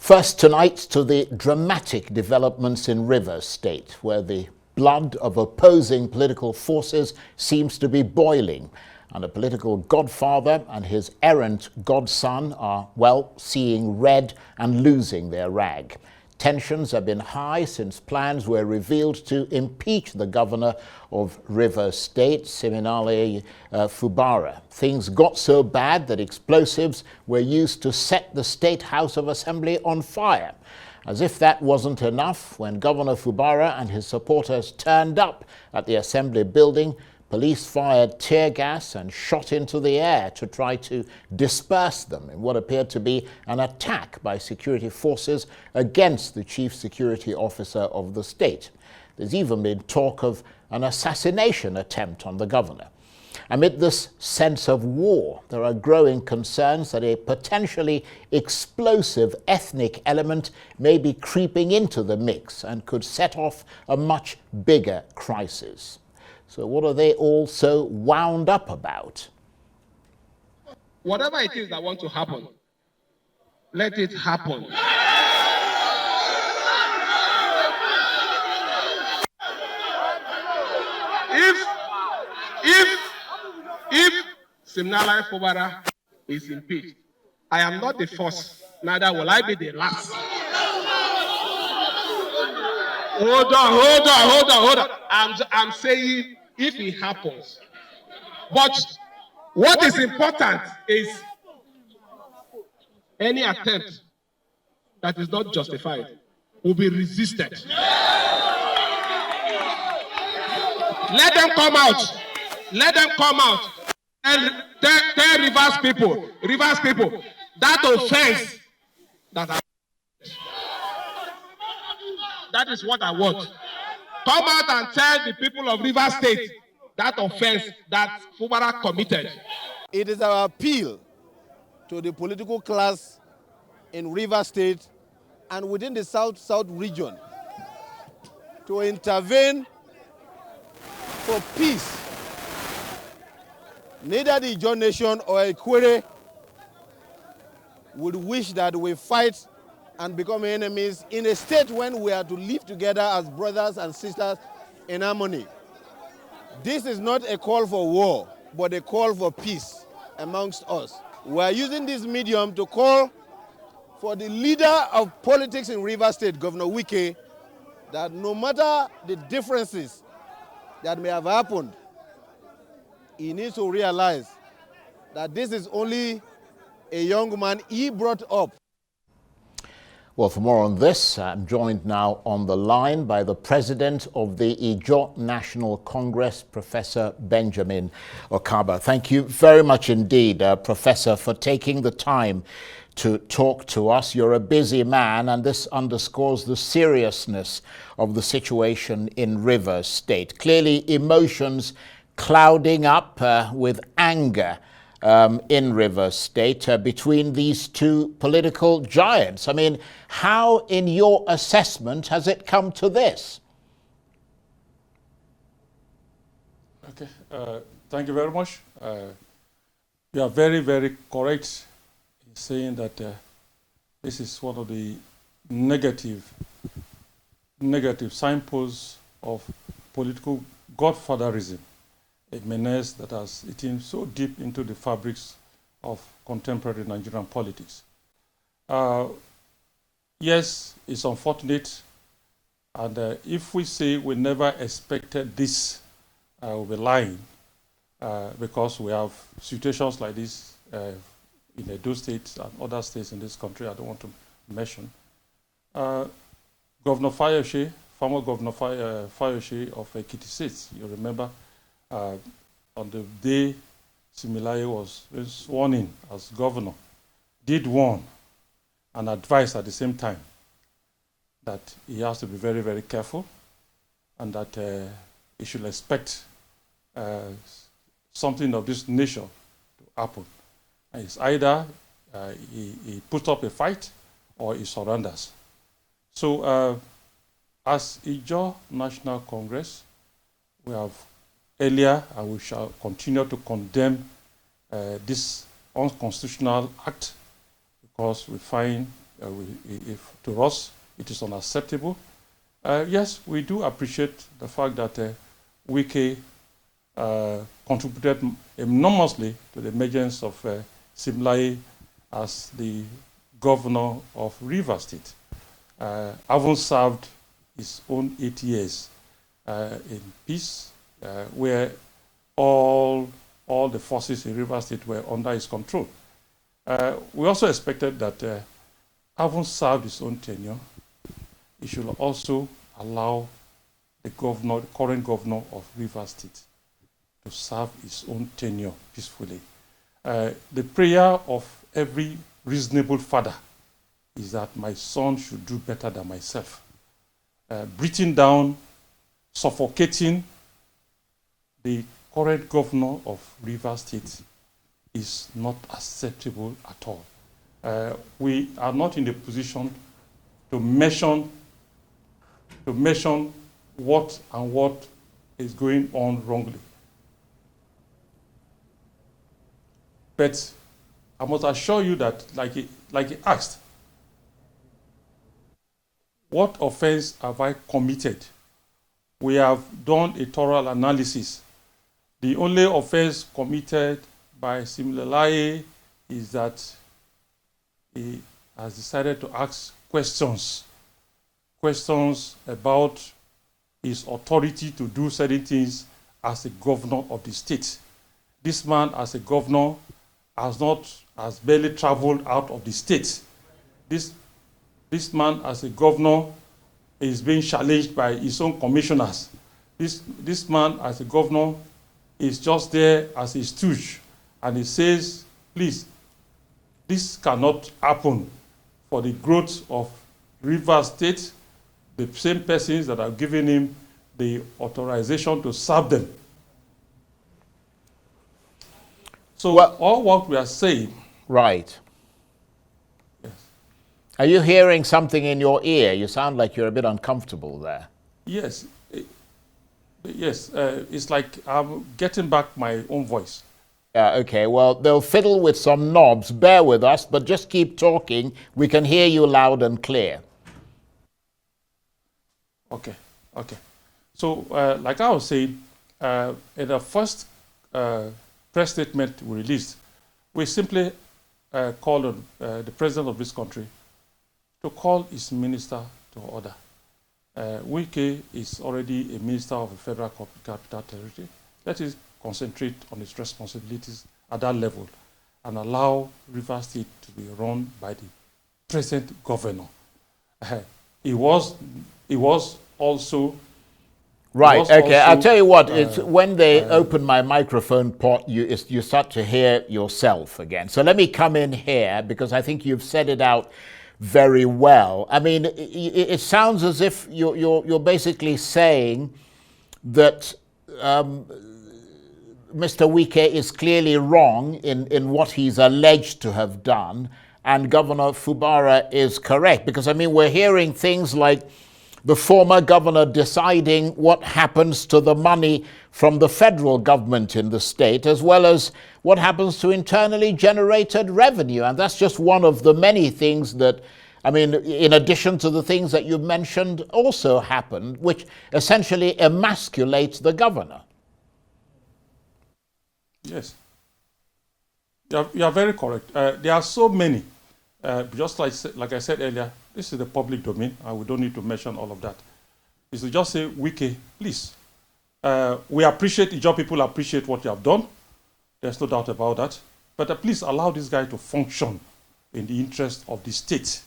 First tonight to the dramatic developments in Rivers State, where the blood of opposing political forces seems to be boiling, and a political godfather and his errant godson are, well, seeing red and losing their rag. Tensions have been high since plans were revealed to impeach the governor of Rivers State, Siminalayi Fubara. Things got so bad that explosives were used to set the State House of Assembly on fire. As if that wasn't enough, when Governor Fubara and his supporters turned up at the Assembly building, police fired tear gas and shot into the air to try to disperse them in what appeared to be an attack by security forces against the chief security officer of the state. There's even been talk of an assassination attempt on the governor. Amid this sense of war, there are growing concerns that a potentially explosive ethnic element may be creeping into the mix and could set off a much bigger crisis. So what are they all so wound up about? Whatever it is that wants to happen, let it happen. If Siminalayi Fubara is impeached, I am not the first, neither will I be the last. Hold on. I'm saying if it happens. But what is important is any attempt that is not justified will be resisted. Let them come out. And tell Rivers people, that offense that is what I want. Come out and tell the people of Rivers State that offense that Fubara committed. It is our appeal to the political class in Rivers State and within the South region to intervene for peace. Neither the Ijaw nation or Ikwere would wish that we fight and become enemies in a state when we are to live together as brothers and sisters in harmony. This is not a call for war, but a call for peace amongst us. We are using this medium to call for the leader of politics in Rivers State, Governor Wike, that no matter the differences that may have happened, he needs to realize that this is only a young man he brought up. Well, for more on this, I'm joined now on the line by the president of the Ijaw National Congress, Professor Benjamin Okaba. Thank you very much indeed, Professor, for taking the time to talk to us. You're a busy man, and this underscores the seriousness of the situation in Rivers State. Clearly, emotions clouding up with anger in Rivers State between these two political giants. I mean, how, in your assessment, has it come to this? Okay, thank you very much. You are very, very correct in saying that this is one of the negative signposts of political godfatherism, a menace that has eaten so deep into the fabrics of contemporary Nigerian politics. Yes, it's unfortunate, and if we say we never expected this, we'll be lying, because we have situations like this in Edo State and other states in this country I don't want to mention. Governor Fayose, former Governor Fayose of Ekiti State, you remember, on the day Siminalayi was sworn in as governor, did warn and advise at the same time that he has to be very, very careful and that he should expect something of this nature to happen. And it's either he puts up a fight or he surrenders. So as Ijaw National Congress, we have earlier, and we shall continue to condemn this unconstitutional act because we find if to us it is unacceptable. Yes, we do appreciate the fact that Wike contributed enormously to the emergence of Simlaye as the governor of Rivers State. Having served his own 8 years in peace, where all the forces in Rivers State were under his control. We also expected that having served his own tenure, he should also allow the current governor of Rivers State to serve his own tenure peacefully. The prayer of every reasonable father is that my son should do better than myself. Breathing down, suffocating the current governor of Rivers State is not acceptable at all. We are not in the position to mention what is going on wrongly. But I must assure you that, like he asked, what offense have I committed? We have done a thorough analysis. The only offense committed by Simlaye is that he has decided to ask questions about his authority to do certain things as a governor of the state. This man, as a governor, has barely traveled out of the state. This man, as a governor, is being challenged by his own commissioners. This man, as a governor, is just there as a stooge, and he says, please, this cannot happen for the growth of Rivers State, the same persons that have given him the authorization to serve them. So all what we are saying. Right. Yes. Are you hearing something in your ear? You sound like you're a bit uncomfortable there. Yes. Yes. It's like I'm getting back my own voice. Okay, well, they'll fiddle with some knobs. Bear with us, but just keep talking. We can hear you loud and clear. Okay. So, like I was saying, in the first press statement we released, we simply called on the president of this country to call his minister to order. Wike is already a minister of a federal capital territory. Let us concentrate on its responsibilities at that level and allow Rivers State to be run by the present governor. He was also... Right, okay, I'll tell you what, it's when they open my microphone port, you start to hear yourself again. So let me come in here, because I think you've set it out very well. I mean, it sounds as if you're basically saying that Mr. Wike is clearly wrong in what he's alleged to have done, and Governor Fubara is correct. Because, I mean, we're hearing things like the former governor deciding what happens to the money from the federal government in the state, as well as what happens to internally generated revenue. And that's just one of the many things that, I mean, in addition to the things that you mentioned, also happened, which essentially emasculates the governor. Yes. You are very correct. There are so many. Just like I said earlier, this is the public domain, and we don't need to mention all of that. Is to just say, Wike, please. We appreciate, Ijaw people appreciate what you have done. There's no doubt about that. But please allow this guy to function in the interest of the state.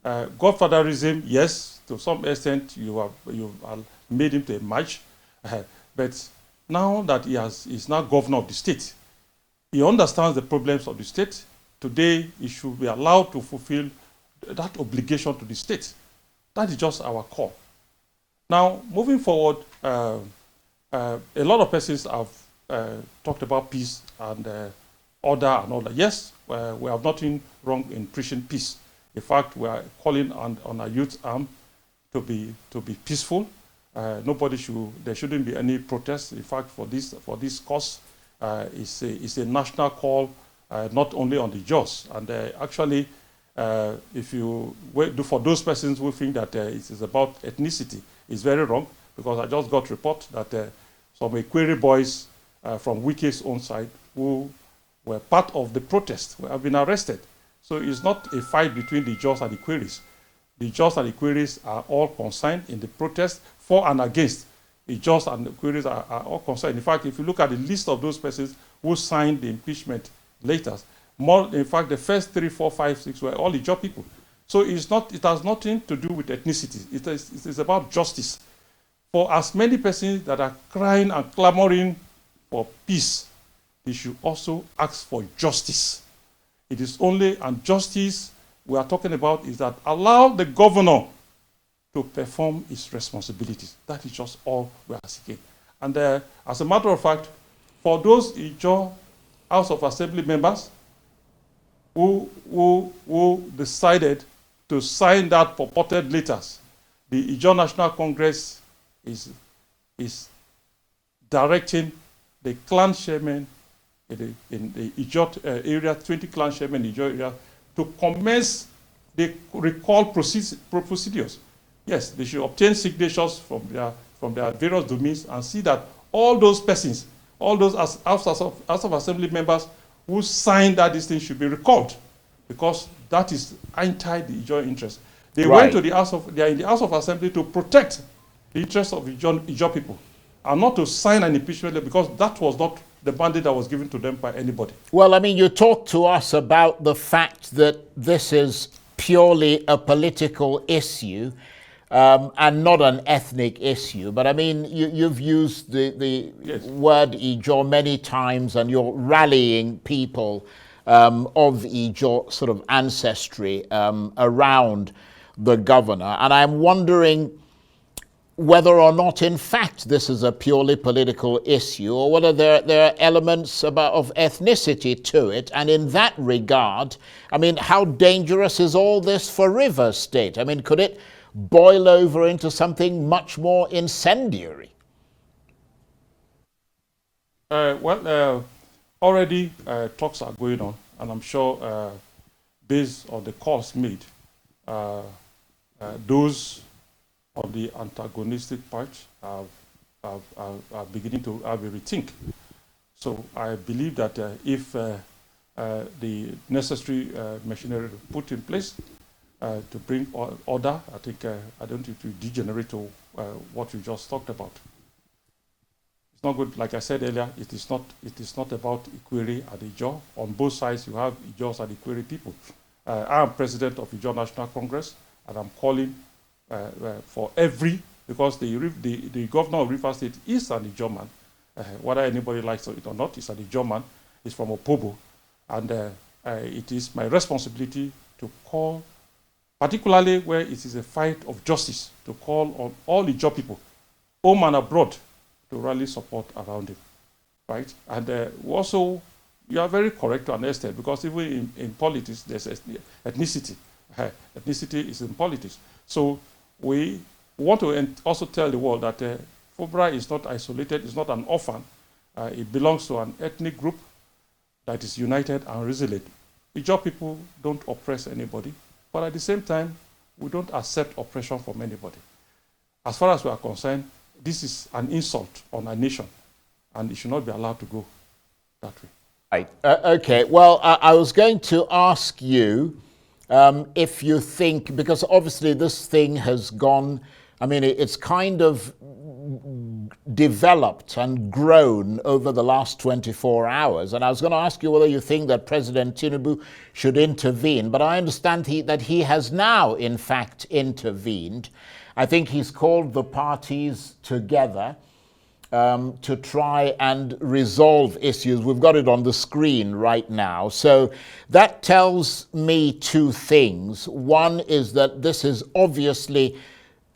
Godfatherism, yes, to some extent you have made him to emerge. But now that he's now governor of the state, he understands the problems of the state. Today, he should be allowed to fulfill that obligation to the state. That is just our call. Now, moving forward, a lot of persons have talked about peace and order and all that. Yes, we have nothing wrong in preaching peace. In fact, we are calling on our youth arm to be peaceful. There shouldn't be any protests. In fact, for this cause, it's a national call, not only on the Ijaws. And actually, If you for those persons who think that it is about ethnicity, it's very wrong, because I just got report that some Ikwere boys from Wike's own side who were part of the protest have been arrested. So it's not a fight between the Ijaws and the Ikweres. The Ijaws and the Ikweres are all concerned in the protest for and against. The Ijaws and the Ikweres are all concerned. In fact, if you look at the list of those persons who signed the impeachment letters, in fact, the first 3, 4, 5, 6 were all Ijaw people. So it has nothing to do with ethnicity. It is about justice. For as many persons that are crying and clamoring for peace, they should also ask for justice. It is only, and justice we are talking about is that allow the governor to perform his responsibilities. That is just all we are seeking. And as a matter of fact, for those Ijaw House of Assembly members who decided to sign that purported letters, the Ijaw National Congress is directing the clan chairman in the Ijaw area, 20 clan chairman in the Ijaw area, to commence the recall procedures. Yes, they should obtain signatures from their various domains and see that all those persons, all those House of Assembly members who signed that this thing should be recalled, because that is anti the Ijaw interest. They went to the they are in the House of Assembly to protect the interests of Ijaw people, and not to sign an impeachment letter, because that was not the mandate that was given to them by anybody. Well, I mean, you talked to us about the fact that this is purely a political issue and not an ethnic issue. But I mean, you've used the Yes. word Ijaw many times, and you're rallying people of Ijaw sort of ancestry around the governor. And I'm wondering whether or not, in fact, this is a purely political issue, or whether there are elements of ethnicity to it. And in that regard, I mean, how dangerous is all this for River State? I mean, could it boil over into something much more incendiary? Already talks are going on, and I'm sure based on the calls made, those of the antagonistic part are beginning to have a rethink. So I believe that if the necessary machinery put in place to bring order, I think I don't think it will degenerate to what you just talked about. It's not good. Like I said earlier, it is not about Ikwere and Ijaw. On both sides, you have Ijaws and Ikwere people. I am president of Ijaw National Congress, and I'm calling for every, because the governor of River State is an Ijaw man, whether anybody likes it or not, is an Ijaw man, is from Opobo, and it is my responsibility to call, particularly where it is a fight of justice, to call on all Ijaw people, home and abroad, to rally support around him, right? And also, you are very correct to an extent, because even in politics, there's ethnicity. Ethnicity is in politics. So we want to also tell the world that Fubra is not isolated, it's not an orphan. It belongs to an ethnic group that is united and resilient. Ijaw people don't oppress anybody, but at the same time, we don't accept oppression from anybody. As far as we are concerned, this is an insult on our nation, and it should not be allowed to go that way. Right. Okay. Well, I was going to ask you if you think, because obviously this thing has gone, I mean, it's kind of developed and grown over the last 24 hours. And I was going to ask you whether you think that President Tinubu should intervene. But I understand that he has now, in fact, intervened. I think he's called the parties together to try and resolve issues. We've got it on the screen right now. So that tells me two things. One is that this is obviously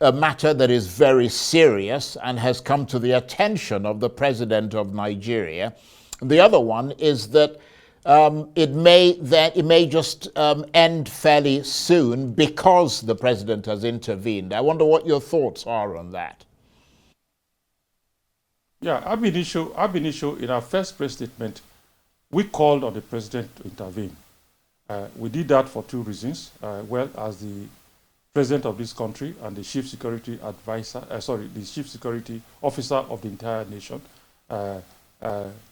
a matter that is very serious and has come to the attention of the president of Nigeria. The other one is that it may just end fairly soon because the president has intervened. I wonder what your thoughts are on that. Yeah, ab initio, in our first press statement, we called on the president to intervene. We did that for two reasons. Well, as the president of this country and the chief security advisor, the chief security officer of the entire nation,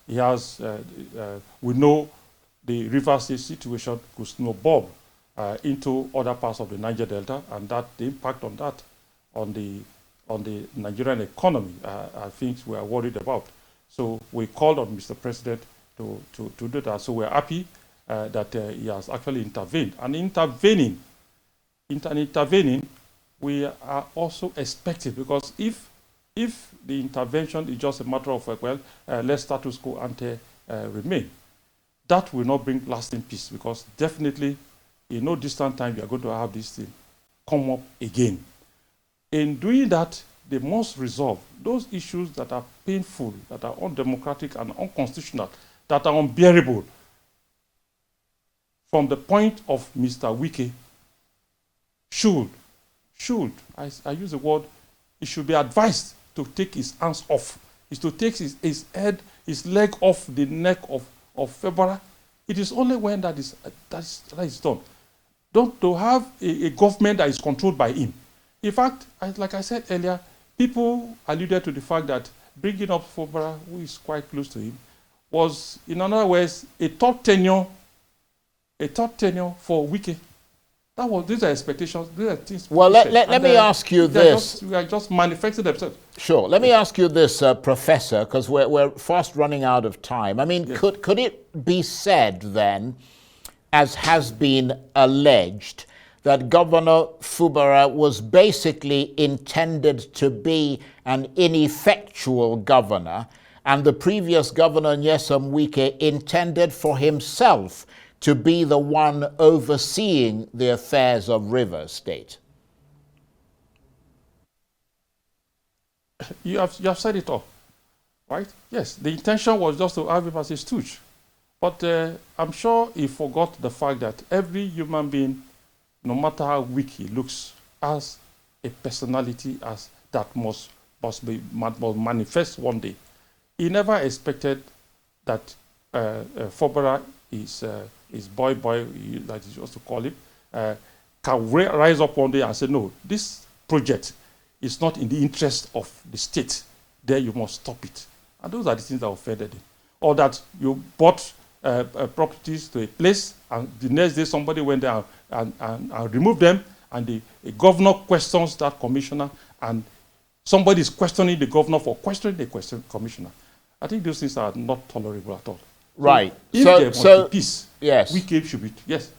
he has, we know the River State situation could snowball into other parts of the Niger Delta, and that the impact on that on the Nigerian economy, I think we are worried about. So we called on Mr. President to do that. So we're happy that he has actually intervened. And intervening, we are also expecting, because if the intervention is just a matter of, let status quo ante remain, that will not bring lasting peace, because definitely in no distant time we are going to have this thing come up again. In doing that, they must resolve those issues that are painful, that are undemocratic and unconstitutional, that are unbearable. From the point of Mr. Wike, I use the word, he should be advised to take his hands off, is to take his leg off the neck of February. It is only when that is done. Don't to have a government that is controlled by him. In fact, like I said earlier, people alluded to the fact that bringing up February, who is quite close to him, was, in other words, a third tenure for Wike. These are expectations, these are things. Well, let me ask you this. We are just manifesting themselves. Sure. Let me ask you this, Professor, because we're fast running out of time. I mean, yes. Could it be said then, as has been alleged, that Governor Fubara was basically intended to be an ineffectual governor, and the previous governor, Nyesom Wike, intended for himself to be the one overseeing the affairs of River State? You have said it all, right? Yes, the intention was just to have him as a stooge. But I'm sure he forgot the fact that every human being, no matter how weak he looks, has a personality that must manifest one day. He never expected that Fubara is boy, like he used to call him, can rise up one day and say, no, this project is not in the interest of the state. There you must stop it. And those are the things that offended him. Or that you bought properties to a place, and the next day somebody went there and removed them, and the governor questions that commissioner, and somebody is questioning the governor for questioning the commissioner. I think those things are not tolerable at all. Right. If there must be peace, yes, Wike should be, yes.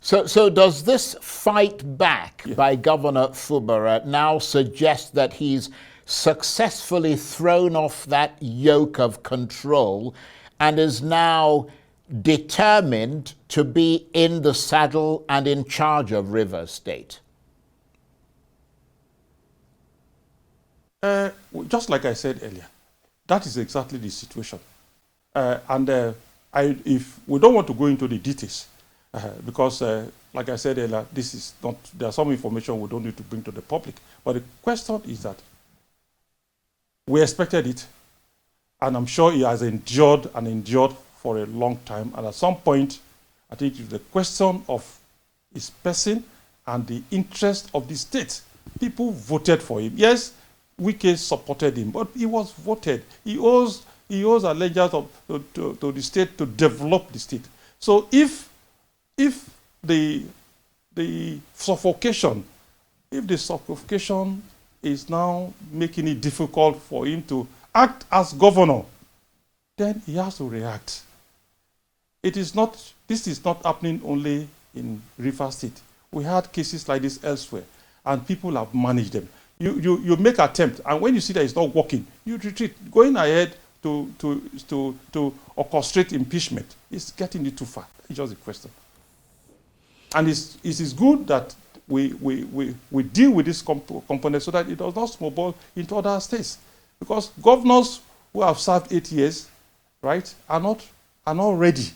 So does this fight back by Governor Fubara now suggest that he's successfully thrown off that yoke of control and is now determined to be in the saddle and in charge of River State? Just like I said earlier, that is exactly the situation. If we don't want to go into the details, because like I said earlier, this is not, there's some information we don't need to bring to the public. But the question is that we expected it, and I'm sure he has endured for a long time. And at some point, I think it's the question of his person and the interest of the state. People voted for him. Yes, Wike supported him, but he was voted. He owes allegiance to the state to develop the state. So if the suffocation is now making it difficult for him to act as governor, then he has to react. This is not happening only in River State. We had cases like this elsewhere, and people have managed them. You make attempt, and when you see that it's not working, you retreat. Going ahead to orchestrate impeachment is getting it too far. It's just a question. And it is good that we deal with this component so that it does not snowball into other states. Because governors who have served 8 years, right, are not ready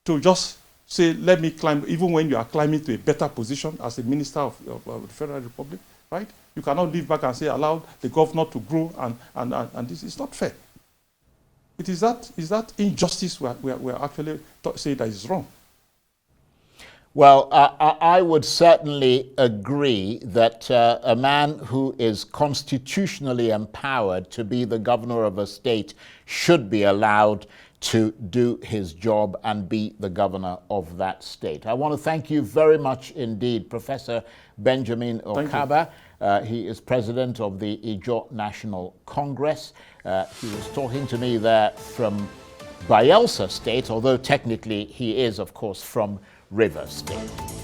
to just say, let me climb, even when you are climbing to a better position as a minister of the Federal Republic, right? You cannot leave back and say, allow the governor to grow, and this is not fair. It is that injustice we are actually saying that is wrong. Well, I would certainly agree that a man who is constitutionally empowered to be the governor of a state should be allowed to do his job and be the governor of that state. I want to thank you very much indeed, Professor Benjamin Okaba. He is president of the Ijaw National Congress. He was talking to me there from Bayelsa State, although technically he is, of course, from Rivers State.